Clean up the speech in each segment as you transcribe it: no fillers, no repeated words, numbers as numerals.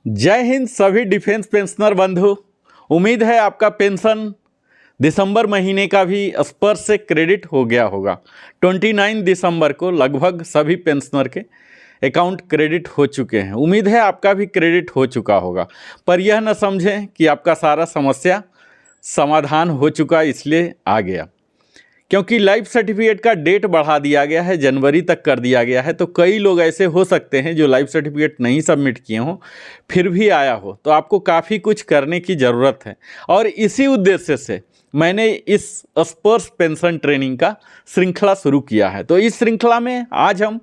जय हिंद सभी defence pensioner बंधु। उम्मीद है आपका पेंशन दिसंबर महीने का भी स्पर्श से क्रेडिट हो गया होगा। 29 दिसंबर को लगभग सभी पेंशनर के अकाउंट क्रेडिट हो चुके हैं। उम्मीद है आपका भी क्रेडिट हो चुका होगा, पर यह न समझें कि आपका सारा समस्या समाधान हो चुका इसलिए आ गया, क्योंकि लाइफ सर्टिफिकेट का डेट बढ़ा दिया गया है, जनवरी तक कर दिया गया है। तो कई लोग ऐसे हो सकते हैं जो लाइफ सर्टिफिकेट नहीं सबमिट किए हों, फिर भी आया हो, तो आपको काफ़ी कुछ करने की ज़रूरत है। और इसी उद्देश्य से मैंने इस स्पर्श पेंशन ट्रेनिंग का श्रृंखला शुरू किया है। तो इस श्रृंखला में आज हम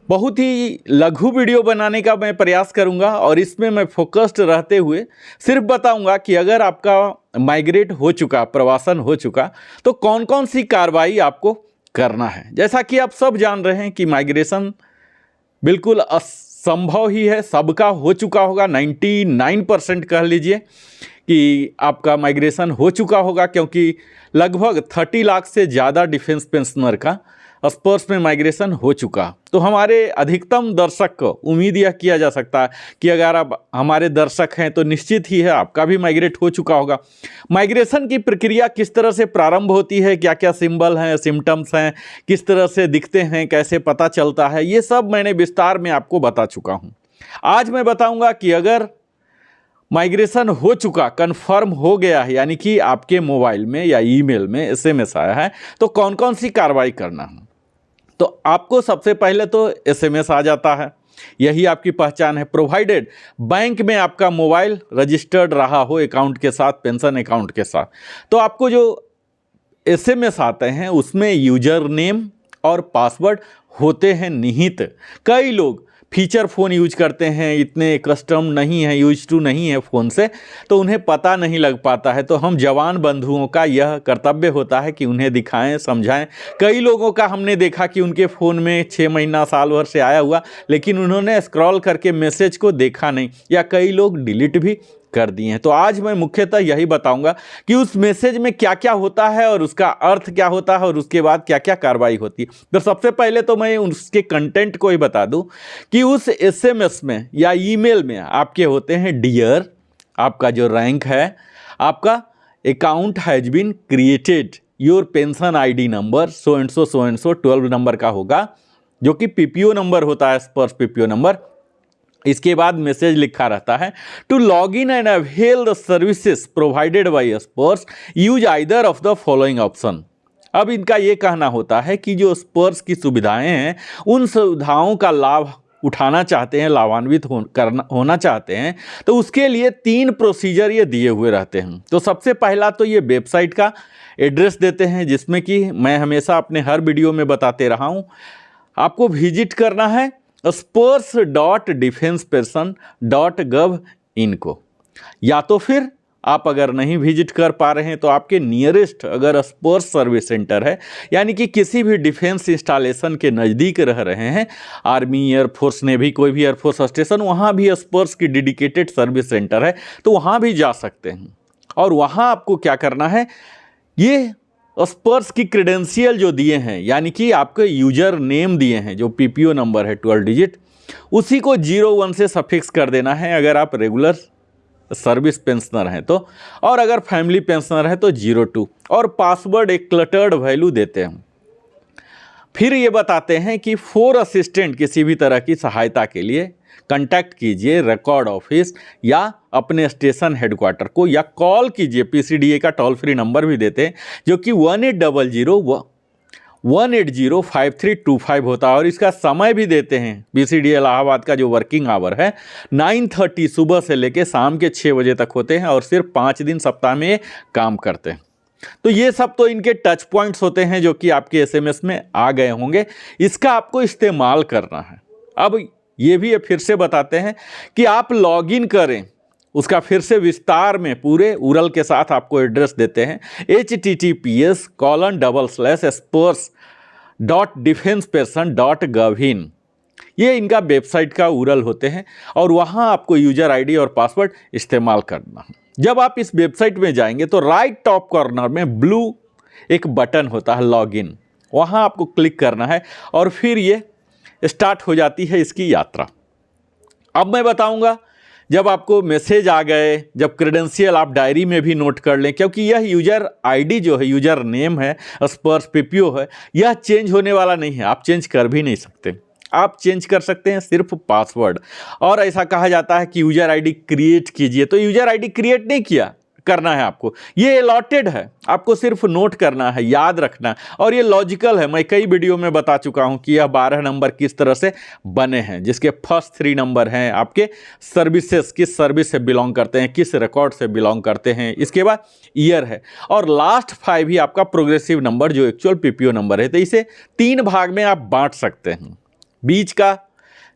बहुत ही लघु वीडियो बनाने का मैं प्रयास करूंगा, और इसमें मैं फोकस्ड रहते हुए सिर्फ बताऊंगा कि अगर आपका माइग्रेट हो चुका, प्रवासन हो चुका, तो कौन कौन सी कार्रवाई आपको करना है। जैसा कि आप सब जान रहे हैं कि माइग्रेशन बिल्कुल असंभव ही है, सबका हो चुका होगा। 99% कह लीजिए कि आपका माइग्रेशन हो चुका होगा, क्योंकि लगभग 30 लाख से ज़्यादा डिफेंस पेंशनर का स्पर्श में माइग्रेशन हो चुका। तो हमारे अधिकतम दर्शक को उम्मीद यह किया जा सकता है कि अगर आप हमारे दर्शक हैं तो निश्चित ही है आपका भी माइग्रेट हो चुका होगा। माइग्रेशन की प्रक्रिया किस तरह से प्रारंभ होती है, क्या क्या सिंबल हैं, सिम्टम्स हैं, किस तरह से दिखते हैं, कैसे पता चलता है, ये सब मैंने विस्तार में आपको बता चुका हूँ। आज मैं बताऊँगा कि अगर माइग्रेशन हो चुका, कन्फर्म हो गया है, यानी कि आपके मोबाइल में या ईमेल में एसएमएस आया है, तो कौन कौन सी कार्रवाई करना है। तो आपको सबसे पहले तो एसएमएस आ जाता है, यही आपकी पहचान है, प्रोवाइडेड बैंक में आपका मोबाइल रजिस्टर्ड रहा हो अकाउंट के साथ, पेंशन अकाउंट के साथ। तो आपको जो एसएमएस आते हैं उसमें यूजर नेम और पासवर्ड होते हैं निहित। कई लोग फीचर फ़ोन यूज करते हैं, इतने कस्टम नहीं है, यूज टू नहीं है फ़ोन से, तो उन्हें पता नहीं लग पाता है। तो हम जवान बंधुओं का यह कर्तव्य होता है कि उन्हें दिखाएं, समझाएं। कई लोगों का हमने देखा कि उनके फ़ोन में 6 महीना साल भर से आया हुआ, लेकिन उन्होंने स्क्रॉल करके मैसेज को देखा नहीं, या कई लोग डिलीट भी कर दिए हैं। तो आज मैं मुख्यतः यही बताऊंगा कि उस मैसेज में क्या क्या होता है और उसका अर्थ क्या होता है, और उसके बाद क्या क्या कार्रवाई होती है। तो सबसे पहले तो मैं उसके कंटेंट को ही बता दूं कि उस एसएमएस में या ईमेल में आपके होते हैं डियर, आपका जो रैंक है, आपका account has been created, your pension ID number so and so 12 number का होगा, जो कि पीपीओ नंबर होता है, स्पर्श पीपीओ नंबर। इसके बाद मैसेज लिखा रहता है, to log in and avail the services provided by Sparsh use either of the following option. अब इनका ये कहना होता है कि जो स्पर्श की सुविधाएं हैं, उन सुविधाओं का लाभ उठाना चाहते हैं, लाभान्वित होना चाहते हैं, तो उसके लिए 3 प्रोसीजर ये दिए हुए रहते हैं। तो सबसे पहला तो ये वेबसाइट का एड्रेस देते हैं, जिसमें कि मैं हमेशा अपने हर वीडियो में बताते रहा हूँ, आपको विजिट करना है spurs.defenseperson.gov.in को। या तो फिर आप अगर नहीं विजिट कर पा रहे हैं तो आपके नियरेस्ट अगर स्पर्श सर्विस सेंटर है, यानी कि किसी भी डिफेंस इंस्टॉलेशन के नज़दीक रह रहे हैं, आर्मी, एयरफोर्स, नेवी, कोई भी एयरफोर्स स्टेशन, वहाँ भी स्पर्श की डेडिकेटेड सर्विस सेंटर है, तो वहाँ भी जा सकते हैं। और वहाँ आपको क्या करना है, ये स्पर्श की क्रेडेंशियल जो दिए हैं, यानी कि आपके यूजर नेम दिए हैं, जो पीपीओ नंबर है 12 डिजिट, उसी को 01 से सफिक्स कर देना है अगर आप रेगुलर सर्विस पेंशनर हैं तो, और अगर फैमिली पेंशनर है तो 02, और पासवर्ड एक क्लटर्ड वैल्यू देते हैं। फिर ये बताते हैं कि फॉर असिस्टेंट, किसी भी तरह की सहायता के लिए कांटेक्ट कीजिए रिकॉर्ड ऑफिस या अपने स्टेशन हेडक्वार्टर को, या कॉल कीजिए। पीसीडीए का टोल फ्री नंबर भी देते हैं, जो कि 1800-180-5325 होता है, और इसका समय भी देते हैं। पीसीडीए इलाहाबाद का जो वर्किंग आवर है 9:30 सुबह से लेकर शाम के 6 बजे तक होते हैं, और सिर्फ 5 दिन सप्ताह में काम करते हैं। तो ये सब तो इनके टच पॉइंट्स होते हैं जो कि आपके एसएमएस में आ गए होंगे, इसका आपको इस्तेमाल करना है। अब ये भी फिर से बताते हैं कि आप लॉगिन करें, उसका फिर से विस्तार में पूरे URL के साथ आपको एड्रेस देते हैं, https://spurs.defenseperson.gov.in। ये इनका वेबसाइट का URL होते हैं, और वहाँ आपको यूजर आईडी और पासवर्ड इस्तेमाल करना है। जब आप इस वेबसाइट में जाएंगे तो राइट टॉप कॉर्नर में ब्लू एक बटन होता है लॉगिन, वहाँ आपको क्लिक करना है, और फिर ये स्टार्ट हो जाती है इसकी यात्रा। अब मैं बताऊंगा जब आपको मैसेज आ गए, जब क्रेडेंशियल आप डायरी में भी नोट कर लें, क्योंकि यह यूजर आईडी जो है, यूजर नेम है, स्पर्श पीपीओ है, यह चेंज होने वाला नहीं है, आप चेंज कर भी नहीं सकते। आप चेंज कर सकते हैं सिर्फ पासवर्ड। और ऐसा कहा जाता है कि यूजर आईडी क्रिएट कीजिए, तो यूजर आईडी क्रिएट नहीं किया, करना है आपको, ये अलॉटेड है, आपको सिर्फ नोट करना है, याद रखना। और ये लॉजिकल है, मैं कई वीडियो में बता चुका हूं कि यह 12 नंबर किस तरह से बने हैं, जिसके फर्स्ट 3 नंबर हैं आपके सर्विसेज, किस सर्विस से बिलोंग करते हैं, किस रिकॉर्ड से बिलोंग करते हैं, इसके बाद ईयर है, और लास्ट 5 ही आपका प्रोग्रेसिव नंबर जो एक्चुअल पीपीओ नंबर है। तो इसे 3 भाग में आप बांट सकते हैं। बीच का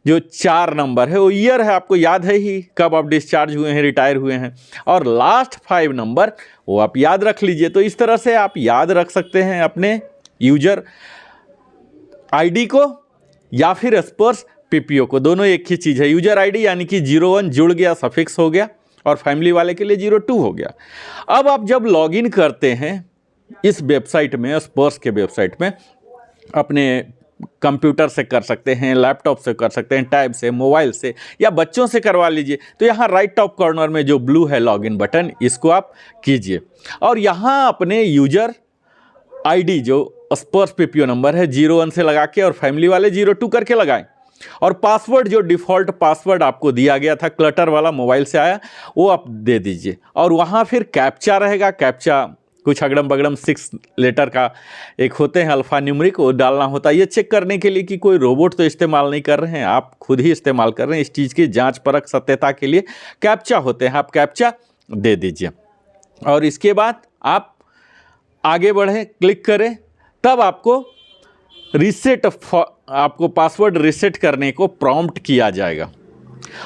जो 4 नंबर है वो ईयर है, आपको याद है ही, कब आप डिस्चार्ज हुए हैं, रिटायर हुए हैं, और लास्ट 5 नंबर वो आप याद रख लीजिए। तो इस तरह से आप याद रख सकते हैं अपने यूजर आईडी को या फिर स्पर्श पीपीओ को, दोनों एक ही चीज़ है। यूजर आईडी यानी कि 01 जुड़ गया, सफिक्स हो गया, और फैमिली वाले के लिए 02 हो गया। अब आप जब लॉगिन करते हैं इस वेबसाइट में, स्पर्श के वेबसाइट में, अपने कंप्यूटर से कर सकते हैं, लैपटॉप से कर सकते हैं, टैब से, मोबाइल से, या बच्चों से करवा लीजिए। तो यहाँ राइट टॉप कॉर्नर में जो ब्लू है लॉगिन बटन, इसको आप कीजिए, और यहाँ अपने यूजर आईडी जो स्पर्श पीपीओ नंबर है 01 से लगा के, और फैमिली वाले 02 करके लगाएं, और पासवर्ड जो डिफ़ॉल्ट पासवर्ड आपको दिया गया था, क्लटर वाला मोबाइल से आया, वो आप दे दीजिए। और वहाँ फिर कैप्चा रहेगा, कैप्चा कुछ अगड़म बगड़म 6 लेटर का एक होते हैं अल्फ़ा न्यूमेरिक, वो डालना होता है, ये चेक करने के लिए कि कोई रोबोट तो इस्तेमाल नहीं कर रहे हैं, आप खुद ही इस्तेमाल कर रहे हैं। इस चीज़ की जांच परख सत्यता के लिए कैप्चा होते हैं, आप कैप्चा दे दीजिए, और इसके बाद आप आगे बढ़ें, क्लिक करें, तब आपको रीसेट, आपको पासवर्ड रीसेट करने को प्रॉम्प्ट किया जाएगा।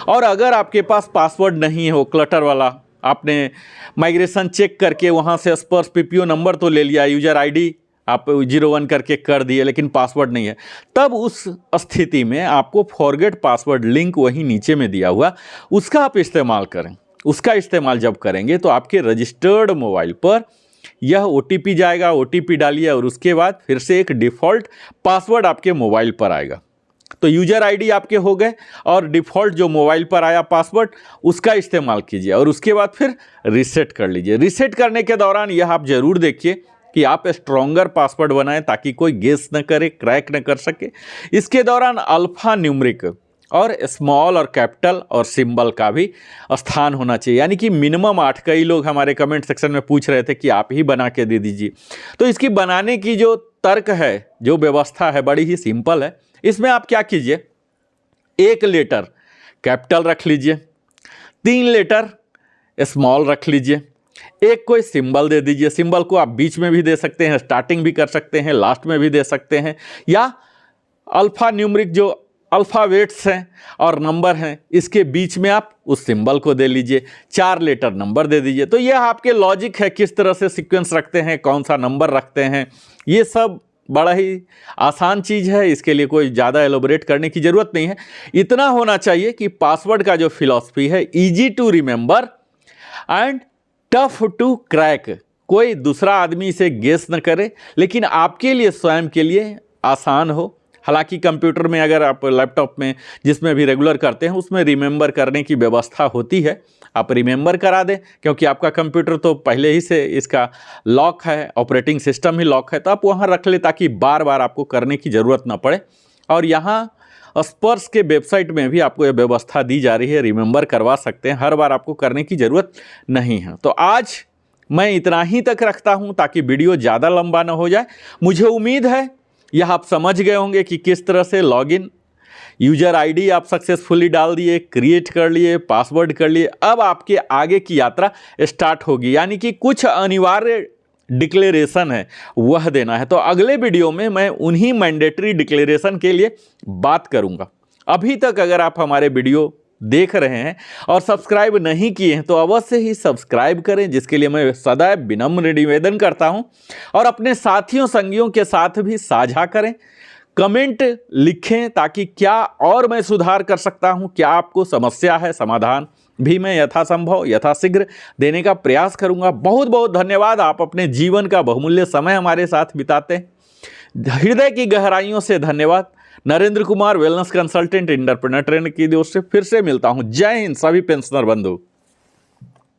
और अगर आपके पास पासवर्ड नहीं है, वो क्लटर वाला, आपने माइग्रेशन चेक करके वहाँ से स्पर्श पीपीओ नंबर तो ले लिया, यूजर आईडी आप 01 करके कर दिए, लेकिन पासवर्ड नहीं है, तब उस स्थिति में आपको फॉरगेट पासवर्ड लिंक वहीं नीचे में दिया हुआ, उसका आप इस्तेमाल करें। उसका इस्तेमाल जब करेंगे तो आपके रजिस्टर्ड मोबाइल पर यह OTP जाएगा, OTP डालिए, और उसके बाद फिर से एक डिफ़ॉल्ट पासवर्ड आपके मोबाइल पर आएगा। तो यूजर आईडी आपके हो गए, और डिफ़ॉल्ट जो मोबाइल पर आया पासवर्ड, उसका इस्तेमाल कीजिए, और उसके बाद फिर रीसेट कर लीजिए। रीसेट करने के दौरान यह आप ज़रूर देखिए कि आप स्ट्रॉन्गर पासवर्ड बनाएं, ताकि कोई गेस न करे, क्रैक न कर सके। इसके दौरान अल्फ़ा न्यूमेरिक और स्मॉल और कैपिटल और सिंबल का भी स्थान होना चाहिए, यानी कि मिनिमम 8। कई लोग हमारे कमेंट सेक्शन में पूछ रहे थे कि आप ही बना के दे दीजिए। तो इसकी बनाने की जो तर्क है, जो व्यवस्था है, बड़ी ही सिंपल है। इसमें आप क्या कीजिए, 1 लेटर कैपिटल रख लीजिए, 3 लेटर स्मॉल रख लीजिए, एक कोई सिंबल दे दीजिए। सिंबल को आप बीच में भी दे सकते हैं, स्टार्टिंग भी कर सकते हैं, लास्ट में भी दे सकते हैं, या अल्फ़ा न्यूमेरिक जो अल्फ़ाबेट्स हैं और नंबर हैं, इसके बीच में आप उस सिंबल को दे लीजिए, 4 लेटर नंबर दे दीजिए। तो यह आपके लॉजिक है, किस तरह से सीक्वेंस रखते हैं, कौन सा नंबर रखते हैं, ये सब बड़ा ही आसान चीज़ है। इसके लिए कोई ज़्यादा एलोबरेट करने की ज़रूरत नहीं है। इतना होना चाहिए कि पासवर्ड का जो फिलॉसफी है, easy to remember and tough to crack, कोई दूसरा आदमी इसे गेस न करे, लेकिन आपके लिए, स्वयं के लिए आसान हो। हालांकि कंप्यूटर में, अगर आप लैपटॉप में जिसमें भी रेगुलर करते हैं, उसमें रिमेंबर करने की व्यवस्था होती है, आप रिमेंबर करा दें, क्योंकि आपका कंप्यूटर तो पहले ही से इसका लॉक है, ऑपरेटिंग सिस्टम ही लॉक है, तो आप वहाँ रख लें ताकि बार बार आपको करने की ज़रूरत ना पड़े। और यहाँ स्पर्श के वेबसाइट में भी आपको यह व्यवस्था दी जा रही है, रिमेंबर करवा सकते हैं, हर बार आपको करने की ज़रूरत नहीं है। तो आज मैं इतना ही तक रखता हूँ ताकि वीडियो ज़्यादा लंबा ना हो जाए। मुझे उम्मीद है यह आप समझ गए होंगे कि किस तरह से लॉगिन, यूजर आईडी आप सक्सेसफुली डाल दिए, क्रिएट कर लिए, पासवर्ड कर लिए। अब आपके आगे की यात्रा स्टार्ट होगी, यानी कि कुछ अनिवार्य डिक्लेरेशन है वह देना है। तो अगले वीडियो में मैं उन्हीं मैंडेटरी डिक्लेरेशन के लिए बात करूंगा। अभी तक अगर आप हमारे वीडियो देख रहे हैं और सब्सक्राइब नहीं किए हैं तो अवश्य ही सब्सक्राइब करें, जिसके लिए मैं सदैव विनम्र निवेदन करता हूं। और अपने साथियों संगियों के साथ भी साझा करें, कमेंट लिखें ताकि क्या और मैं सुधार कर सकता हूं, क्या आपको समस्या है, समाधान भी मैं यथासंभव यथाशीघ्र देने का प्रयास करूंगा। बहुत बहुत धन्यवाद। आप अपने जीवन का बहुमूल्य समय हमारे साथ बिताते हैं, हृदय की गहराइयों से धन्यवाद। Narendra Kumar wellness consultant entrepreneur trainer की ओर से फिर से मिलता हूं। जय हिंद सभी पेंशनर बंधु।